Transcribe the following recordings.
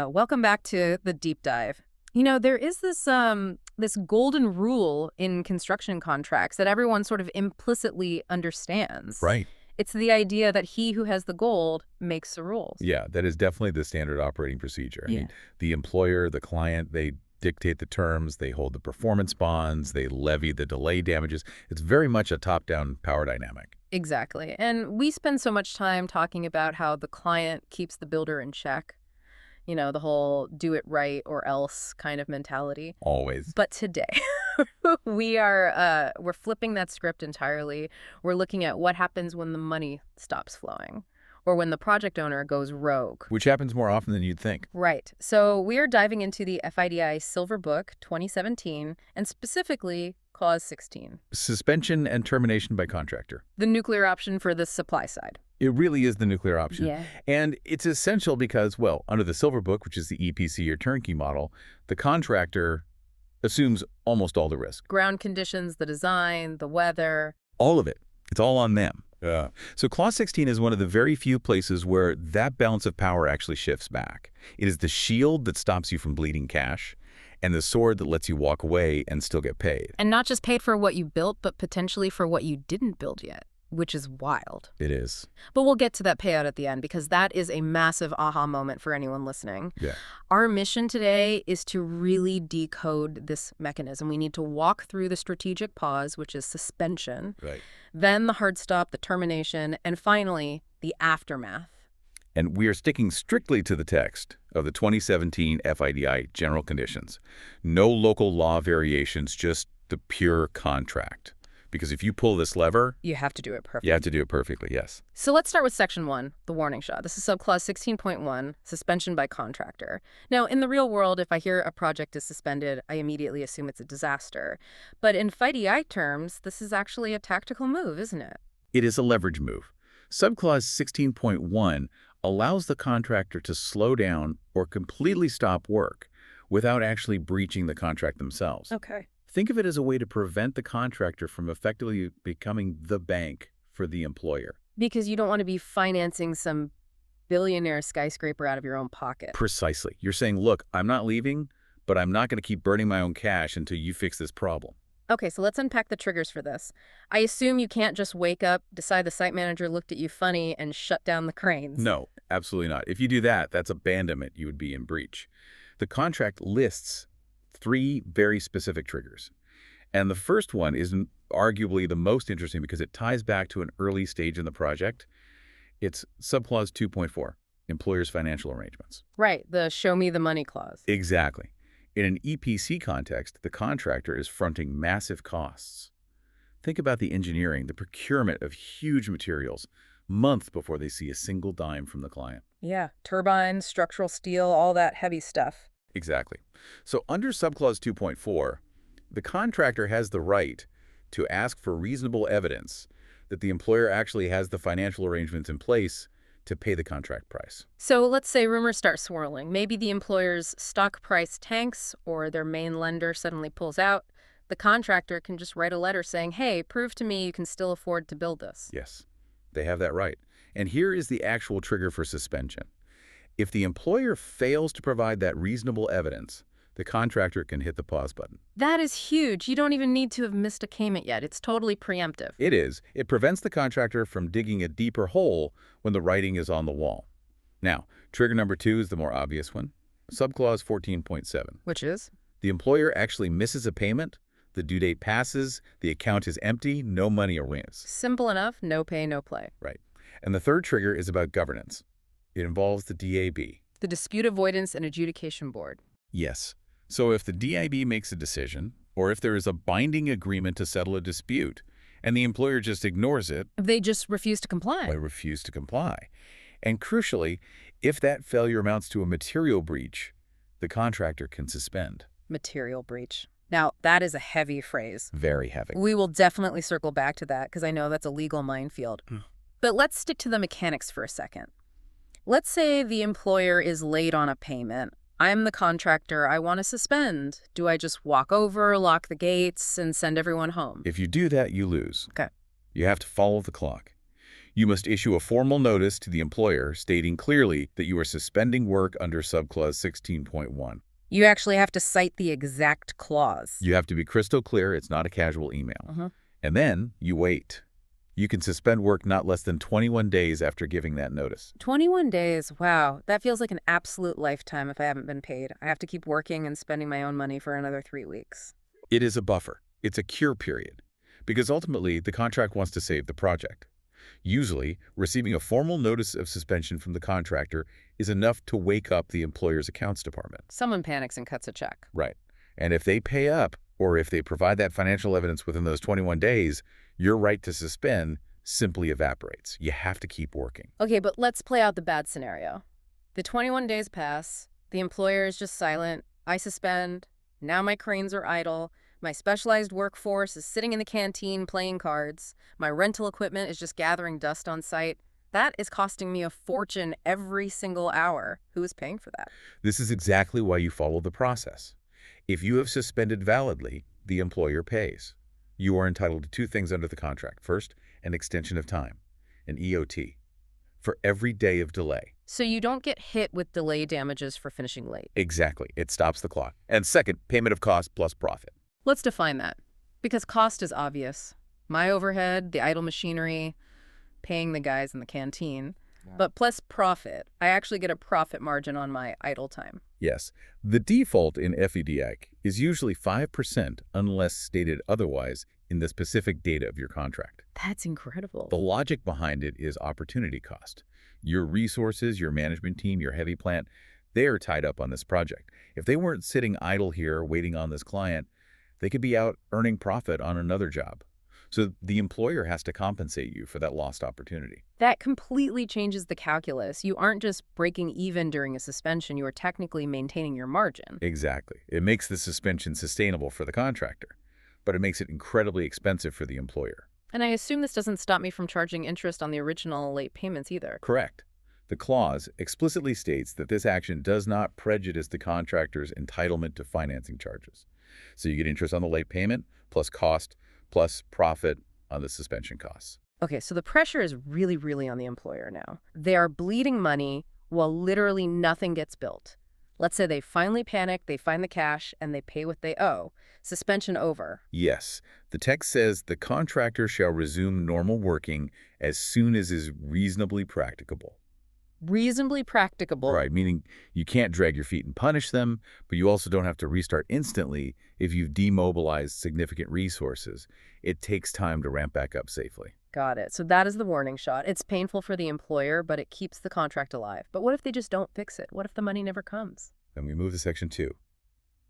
Welcome back to the deep dive. There is this golden rule in construction contracts that everyone sort of implicitly understands. Right. It's the idea that he who has the gold makes the rules. Yeah, that is definitely the standard operating procedure. I Yeah. mean, the employer, the client, they dictate the terms, they hold the performance bonds, they levy the delay damages. It's very much a top-down power dynamic. Exactly. And we spend so much time talking about how the client keeps the builder in check. The whole do it right or else kind of mentality. Always. But today, we're flipping that script entirely. We're looking at what happens when the money stops flowing or when the project owner goes rogue. Which happens more often than you'd think. Right. So we are diving into the FIDI Silver Book 2017 and specifically Clause 16. Suspension and termination by contractor. The nuclear option for the supply side. It really is the nuclear option. Yeah. And it's essential because, well, under the Silver Book, which is the EPC or turnkey model, the contractor assumes almost all the risk. Ground conditions, the design, the weather. All of it. It's all on them. Yeah. So Clause 16 is one of the very few places where that balance of power actually shifts back. It is the shield that stops you from bleeding cash and the sword that lets you walk away and still get paid. And not just paid for what you built, but potentially for what you didn't build yet, which is wild. It is. But we'll get to that payout at the end because that is a massive aha moment for anyone listening. Yeah. Our mission today is to really decode this mechanism. We need to walk through the strategic pause, which is suspension, Right. then the hard stop, the termination, and finally, the aftermath. And we are sticking strictly to the text of the 2017 FIDI General Conditions. No local law variations, just the pure contract. Because if you pull this lever, You have to do it perfectly. you have to do it perfectly, yes. So let's start with Section 1, the warning shot. This is subclause 16.1, suspension by contractor. Now, in the real world, if I hear a project is suspended, I immediately assume it's a disaster. But in FIDI terms, this is actually a tactical move, isn't it? It is a leverage move. Subclause 16.1 allows the contractor to slow down or completely stop work without actually breaching the contract themselves. Okay. Think of it as a way to prevent the contractor from effectively becoming the bank for the employer. Because you don't want to be financing some billionaire skyscraper out of your own pocket. Precisely. You're saying, look, I'm not leaving, but I'm not going to keep burning my own cash until you fix this problem. Okay, so let's unpack the triggers for this. I assume you can't just wake up, decide the site manager looked at you funny, and shut down the cranes. No, absolutely not. If you do that, that's abandonment. You would be in breach. The contract lists 3 very specific triggers. And the first one is arguably the most interesting because it ties back to an early stage in the project. It's subclause 2.4, employer's financial arrangements. Right, the show me the money clause. Exactly. In an EPC context, the contractor is fronting massive costs. Think about the engineering, the procurement of huge materials, months before they see a single dime from the client. Yeah, turbines, structural steel, all that heavy stuff. Exactly. So under subclause 2.4, the contractor has the right to ask for reasonable evidence that the employer actually has the financial arrangements in place to pay the contract price. So let's say rumors start swirling. Maybe the employer's stock price tanks or their main lender suddenly pulls out. The contractor can just write a letter saying, hey, prove to me you can still afford to build this. Yes, they have that right. And here is the actual trigger for suspension. If the employer fails to provide that reasonable evidence, the contractor can hit the pause button. That is huge. You don't even need to have missed a payment yet. It's totally preemptive. It is. It prevents the contractor from digging a deeper hole when the writing is on the wall. Now, trigger number 2 is the more obvious one. Subclause 14.7. Which is? The employer actually misses a payment, the due date passes, the account is empty, no money remains. Simple enough, no pay, no play. Right. And the third trigger is about governance. It involves the DAAB. The Dispute Avoidance and Adjudication Board. Yes. So if the DAAB makes a decision, or if there is a binding agreement to settle a dispute, and the employer just ignores it, They just refuse to comply. or refuse to comply. And crucially, if that failure amounts to a material breach, the contractor can suspend. Material breach. Now, that is a heavy phrase. Very heavy. We will definitely circle back to that because I know that's a legal minefield. But let's stick to the mechanics for a second. Let's say the employer is late on a payment. I'm the contractor. I want to suspend. Do I just walk over, lock the gates, and send everyone home? If you do that, you lose. Okay. You have to follow the clock. You must issue a formal notice to the employer stating clearly that you are suspending work under subclause 16.1. You actually have to cite the exact clause. You have to be crystal clear. It's not a casual email. And then you wait. You can suspend work not less than 21 days after giving that notice. 21 days. Wow. That feels like an absolute lifetime if I haven't been paid. I have to keep working and spending my own money for another 3 weeks. It is a buffer. It's a cure period. Because ultimately, the contract wants to save the project. Usually, receiving a formal notice of suspension from the contractor is enough to wake up the employer's accounts department. Someone panics and cuts a check. Right. And if they pay up, or if they provide that financial evidence within those 21 days, your right to suspend simply evaporates. You have to keep working. Okay, but let's play out the bad scenario. The 21 days pass, the employer is just silent, I suspend, now my cranes are idle, my specialized workforce is sitting in the canteen playing cards, my rental equipment is just gathering dust on site. That is costing me a fortune every single hour. Who is paying for that? This is exactly why you follow the process. If you have suspended validly, the employer pays. You are entitled to 2 things under the contract. First, an extension of time, an EOT, for every day of delay. So you don't get hit with delay damages for finishing late. Exactly. It stops the clock. And second, payment of cost plus profit. Let's define that. Because cost is obvious. My overhead, the idle machinery, paying the guys in the canteen. But plus profit, I actually get a profit margin on my idle time. Yes. The default in FIDIC is usually 5% unless stated otherwise in the specific data of your contract. That's incredible. The logic behind it is opportunity cost. Your resources, your management team, your heavy plant, they are tied up on this project. If they weren't sitting idle here waiting on this client, they could be out earning profit on another job. So the employer has to compensate you for that lost opportunity. That completely changes the calculus. You aren't just breaking even during a suspension, you are technically maintaining your margin. Exactly. It makes the suspension sustainable for the contractor, but it makes it incredibly expensive for the employer. And I assume this doesn't stop me from charging interest on the original late payments either. Correct. The clause explicitly states that this action does not prejudice the contractor's entitlement to financing charges. So you get interest on the late payment, plus cost, plus profit on the suspension costs. Okay, so the pressure is really, really on the employer now. They are bleeding money while literally nothing gets built. Let's say they finally panic, they find the cash, and they pay what they owe. Suspension over. Yes. The text says the contractor shall resume normal working as soon as is reasonably practicable. Reasonably practicable. Right, meaning you can't drag your feet and punish them, but you also don't have to restart instantly if you've demobilized significant resources. It takes time to ramp back up safely. Got it. So that is the warning shot. It's painful for the employer, but it keeps the contract alive. But what if they just don't fix it? What if the money never comes? Then we move to Section 2,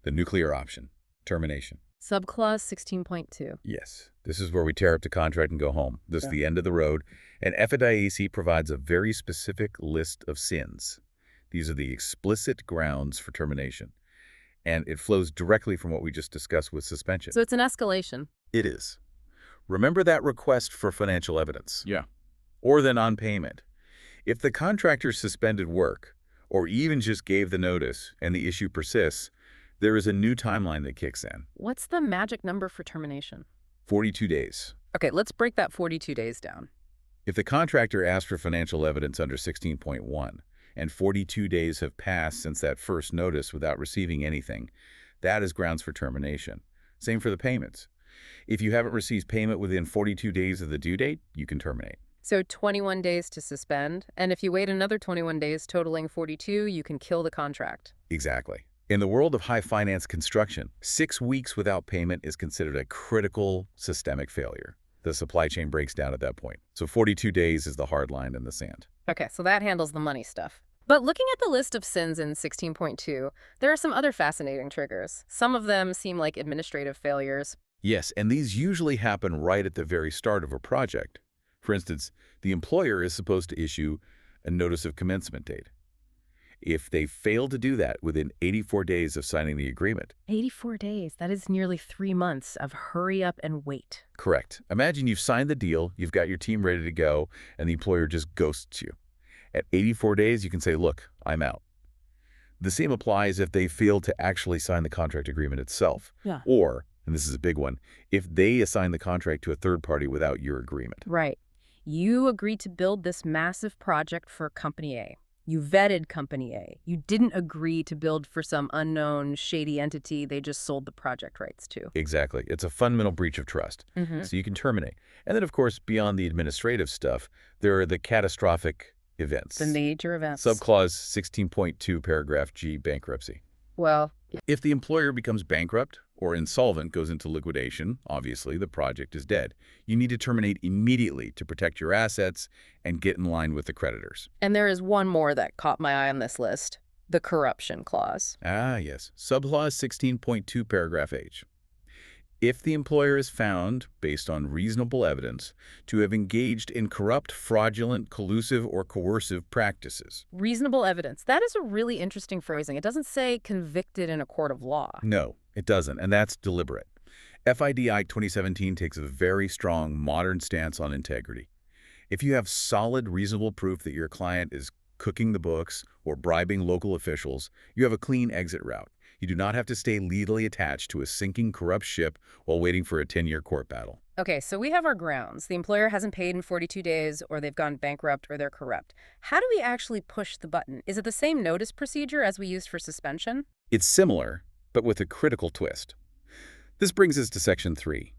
the nuclear option, termination. Subclause 16.2. Yes, this is where we tear up the contract and go home. This is the end of the road. And FIDIC provides a very specific list of sins. These are the explicit grounds for termination. And it flows directly from what we just discussed with suspension. So it's an escalation. It is. Remember that request for financial evidence? Yeah. Or the non-payment. If the contractor suspended work, or even just gave the notice, and the issue persists, there is a new timeline that kicks in. What's the magic number for termination? 42 days. Okay, let's break that 42 days down. If the contractor asked for financial evidence under 16.1, and 42 days have passed since that first notice without receiving anything, that is grounds for termination. Same for the payments. If you haven't received payment within 42 days of the due date, you can terminate. So 21 days to suspend, and if you wait another 21 days totaling 42, you can kill the contract. Exactly. In the world of high finance construction, 6 weeks without payment is considered a critical systemic failure. The supply chain breaks down at that point. So 42 days is the hard line in the sand. Okay, so that handles the money stuff. But looking at the list of sins in 16.2, there are some other fascinating triggers. Some of them seem like administrative failures. Yes, and these usually happen right at the very start of a project. For instance, the employer is supposed to issue a notice of commencement date. If they fail to do that within 84 days of signing the agreement. 84 days, that is nearly 3 months of hurry up and wait. Correct. Imagine you've signed the deal, you've got your team ready to go, and the employer just ghosts you. At 84 days, you can say, look, I'm out. The same applies if they fail to actually sign the contract agreement itself. Yeah. Or, and this is a big one, if they assign the contract to a third party without your agreement. Right. You agreed to build this massive project for Company A. You vetted Company A. You didn't agree to build for some unknown, shady entity they just sold the project rights to. Exactly. It's a fundamental breach of trust. So you can terminate. And then, of course, beyond the administrative stuff, there are the catastrophic events. The major events. Subclause 16.2, paragraph G, bankruptcy. Well, If the employer becomes bankrupt or insolvent, goes into liquidation, obviously the project is dead. You need to terminate immediately to protect your assets and get in line with the creditors. and there is one more that caught my eye on this list. The corruption clause. Ah, yes. Subclause 16.2, paragraph H. If the employer is found, based on reasonable evidence, to have engaged in corrupt, fraudulent, collusive, or coercive practices. Reasonable evidence. That is a really interesting phrasing. It doesn't say convicted in a court of law. No, it doesn't, and that's deliberate. FIDIC 2017 takes a very strong, modern stance on integrity. If you have solid, reasonable proof that your client is cooking the books or bribing local officials, you have a clean exit route. You do not have to stay legally attached to a sinking, corrupt ship while waiting for a 10-year court battle. Okay, so we have our grounds. The employer hasn't paid in 42 days, or they've gone bankrupt, or they're corrupt. How do we actually push the button? Is it the same notice procedure as we used for suspension? It's similar, but with a critical twist. This brings us to Section 3,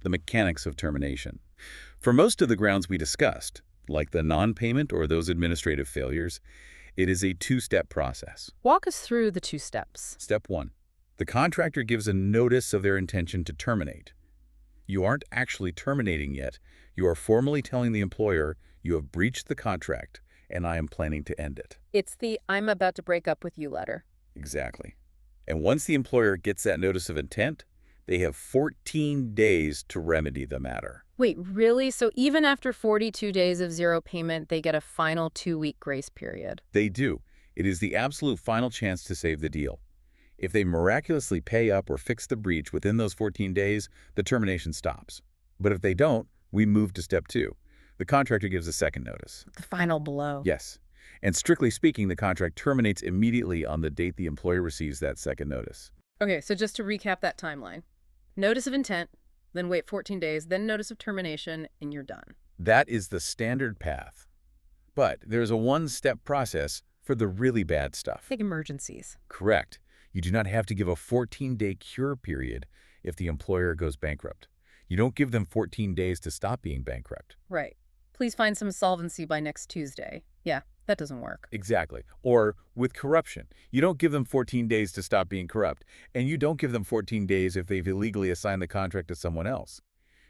the mechanics of termination. For most of the grounds we discussed, like the non-payment or those administrative failures, it is a two-step process. Walk us through the 2 steps. Step 1. The contractor gives a notice of their intention to terminate. You aren't actually terminating yet. You are formally telling the employer you have breached the contract and I am planning to end it. It's the I'm about to break up with you letter. Exactly. And once the employer gets that notice of intent, they have 14 days to remedy the matter. Wait, really? So even after 42 days of zero payment, they get a final 2-week grace period? They do. It is the absolute final chance to save the deal. If they miraculously pay up or fix the breach within those 14 days, the termination stops. But if they don't, we move to Step 2. The contractor gives a second notice. The final blow. Yes. And strictly speaking, the contract terminates immediately on the date the employer receives that second notice. Okay, so just to recap that timeline. Notice of intent, then wait 14 days, then notice of termination, and you're done. That is the standard path. But there's a one-step process for the really bad stuff. Big emergencies. Correct. You do not have to give a 14-day cure period if the employer goes bankrupt. You don't give them 14 days to stop being bankrupt. Right. Please find some solvency by next Tuesday. Yeah, that doesn't work. Exactly. Or with corruption, you don't give them 14 days to stop being corrupt, and you don't give them 14 days if they've illegally assigned the contract to someone else.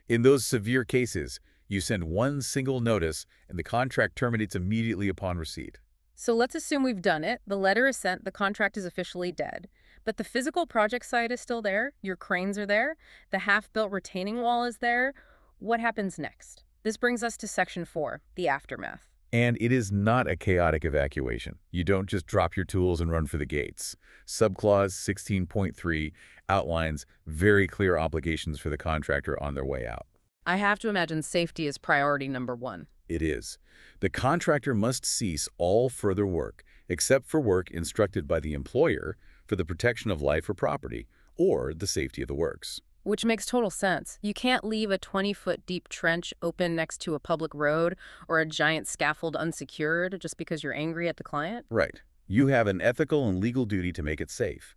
In those severe cases, you send one single notice and the contract terminates immediately upon receipt. So let's assume we've done it. The letter is sent, the contract is officially dead. But the physical project site is still there, your cranes are there, the half-built retaining wall is there. What happens next? This brings us to Section 4, the aftermath. And it is not a chaotic evacuation. You don't just drop your tools and run for the gates. Subclause 16.3 outlines very clear obligations for the contractor on their way out. I have to imagine safety is priority number 1. It is. The contractor must cease all further work, except for work instructed by the employer for the protection of life or property, or the safety of the works. Which makes total sense. You can't leave a 20-foot deep trench open next to a public road or a giant scaffold unsecured just because you're angry at the client. Right. You have an ethical and legal duty to make it safe.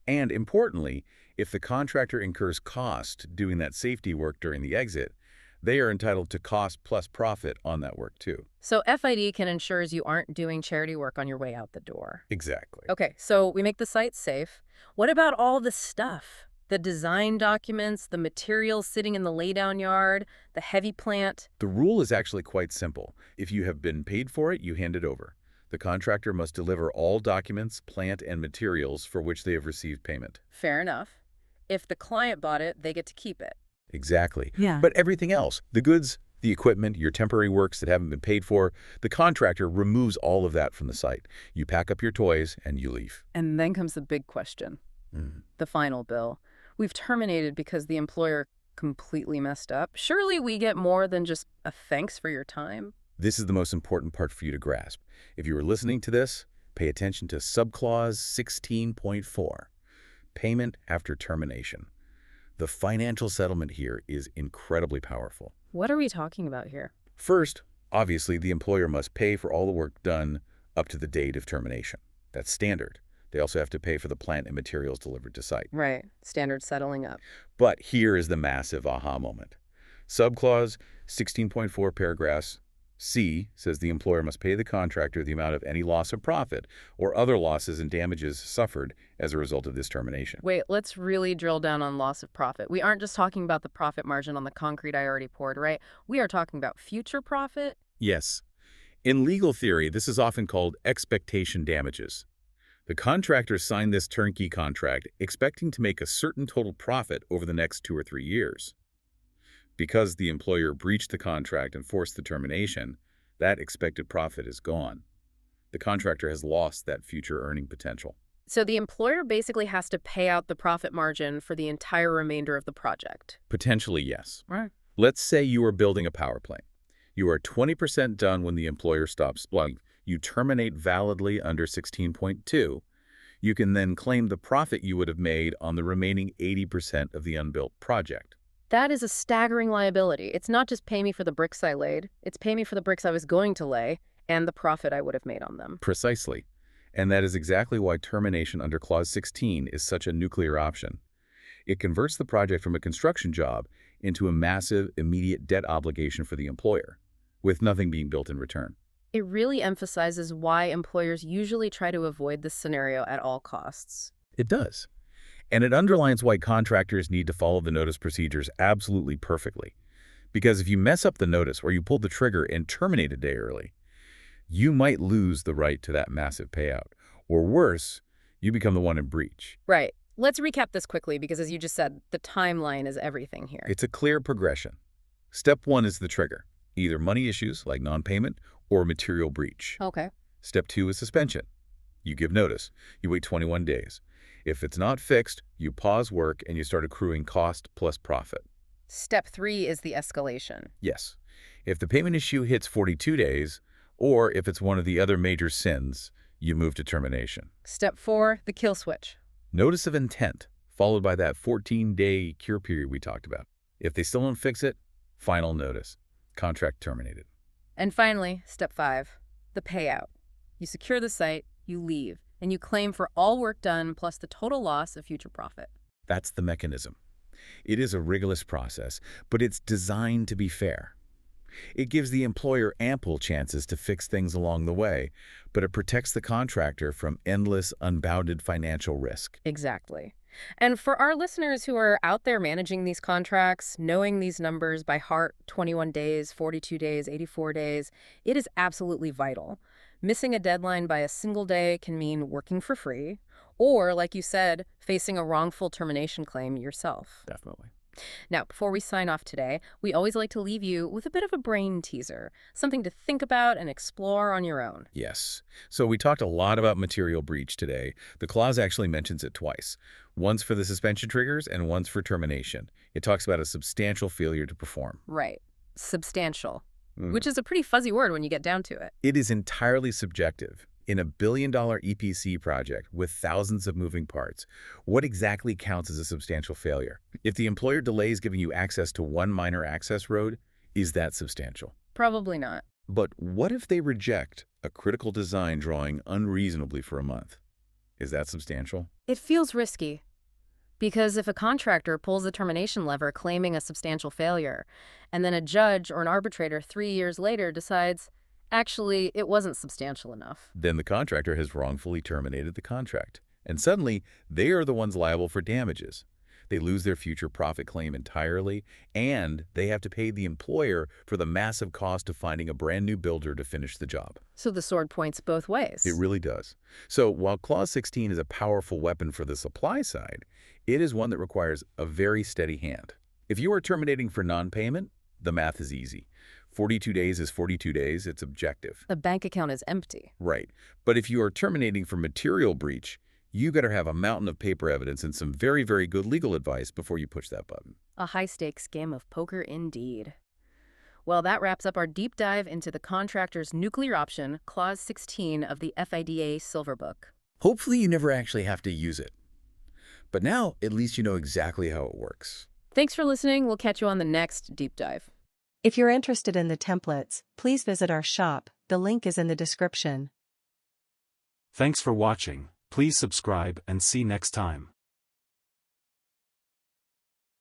And importantly, if the contractor incurs cost doing that safety work during the exit, they are entitled to cost plus profit on that work too. So FID ensures you aren't doing charity work on your way out the door. Exactly. Okay, so we make the site safe. What about all the stuff? The design documents, the materials sitting in the laydown yard, the heavy plant? The rule is actually quite simple. If you have been paid for it, you hand it over. The contractor must deliver all documents, plant, and materials for which they have received payment. Fair enough. If the client bought it, they get to keep it. Exactly. Yeah. But everything else, the goods, the equipment, your temporary works that haven't been paid for, the contractor removes all of that from the site. You pack up your toys and you leave. And then comes the big question. The final bill. We've terminated because the employer completely messed up. Surely we get more than just a thanks for your time. This is the most important part for you to grasp. If you are listening to this, pay attention to subclause 16.4, payment after termination. The financial settlement here is incredibly powerful. What are we talking about here? First, obviously, the employer must pay for all the work done up to the date of termination. That's standard. They also have to pay for the plant and materials delivered to site. Right. Standard settling up. But here is the massive aha moment. Subclause 16.4 paragraphs C says the employer must pay the contractor the amount of any loss of profit or other losses and damages suffered as a result of this termination. Wait, let's really drill down on loss of profit. We aren't just talking about the profit margin on the concrete I already poured, right? We are talking about future profit? Yes. In legal theory, this is often called expectation damages. The contractor signed this turnkey contract expecting to make a certain total profit over the next 2 or 3 years. Because the employer breached the contract and forced the termination, that expected profit is gone. The contractor has lost that future earning potential. So the employer basically has to pay out the profit margin for the entire remainder of the project. Potentially, yes. Right. Let's say you are building a power plant. You are 20% done when the employer stops plugging. You terminate validly under 16.2. You can then claim the profit you would have made on the remaining 80% of the unbuilt project. That is a staggering liability. It's not just pay me for the bricks I laid, it's pay me for the bricks I was going to lay and the profit I would have made on them. Precisely. And that is exactly why termination under Clause 16 is such a nuclear option. It converts the project from a construction job into a massive, immediate debt obligation for the employer, with nothing being built in return. It really emphasizes why employers usually try to avoid this scenario at all costs. It does. And it underlines why contractors need to follow the notice procedures absolutely perfectly. Because if you mess up the notice or you pull the trigger and terminate a day early, you might lose the right to that massive payout. Or worse, you become the one in breach. Right. Let's recap this quickly because, as you just said, the timeline is everything here. It's a clear progression. Step 1 is the trigger, either money issues like non-payment or material breach. Okay. Step 2 is suspension. You give notice. You wait 21 days. If it's not fixed, you pause work and you start accruing cost plus profit. Step 3 is the escalation. Yes. If the payment issue hits 42 days, or if it's one of the other major sins, you move to termination. Step 4, the kill switch. Notice of intent, followed by that 14-day cure period we talked about. If they still don't fix it, final notice. Contract terminated. And finally, step 5, the payout. You secure the site, you leave, and you claim for all work done plus the total loss of future profit. That's the mechanism. It is a rigorous process, but it's designed to be fair. It gives the employer ample chances to fix things along the way, but it protects the contractor from endless, unbounded financial risk. Exactly. And for our listeners who are out there managing these contracts, knowing these numbers by heart, 21 days, 42 days, 84 days, it is absolutely vital. Missing a deadline by a single day can mean working for free, or, like you said, facing a wrongful termination claim yourself. Definitely. Now, before we sign off today, we always like to leave you with a bit of a brain teaser, something to think about and explore on your own. Yes. So we talked a lot about material breach today. The clause actually mentions it twice. Once for the suspension triggers and once for termination. It talks about a substantial failure to perform. Right. Substantial. Which is a pretty fuzzy word when you get down to it. It is entirely subjective. In a billion-dollar EPC project with thousands of moving parts, what exactly counts as a substantial failure? If the employer delays giving you access to one minor access road, is that substantial? Probably not. But what if they reject a critical design drawing unreasonably for a month? Is that substantial? It feels risky. Because if a contractor pulls the termination lever claiming a substantial failure, and then a judge or an arbitrator 3 years later decides, actually, it wasn't substantial enough, then the contractor has wrongfully terminated the contract. And suddenly, they are the ones liable for damages. They lose their future profit claim entirely, and they have to pay the employer for the massive cost of finding a brand new builder to finish the job. So the sword points both ways. It really does. So while Clause 16 is a powerful weapon for the supply side, it is one that requires a very steady hand. If you are terminating for non-payment, the math is easy. 42 days is 42 days. It's objective. The bank account is empty. Right. But if you are terminating for material breach, you better have a mountain of paper evidence and some very, very good legal advice before you push that button. A high-stakes game of poker indeed. Well, that wraps up our deep dive into the contractor's nuclear option, Clause 16 of the FIDIC Silver Book. Hopefully you never actually have to use it. But now, at least you know exactly how it works. Thanks for listening. We'll catch you on the next deep dive. If you're interested in the templates, please visit our shop, the link is in the description. Thanks for watching, please subscribe and see next time.